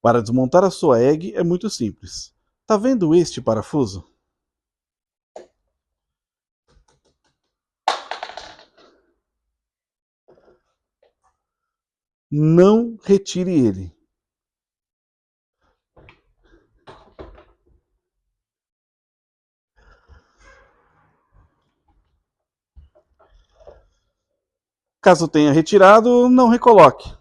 Para desmontar a sua egg é muito simples. Tá vendo este parafuso? Não retire ele. Caso tenha retirado, não recoloque.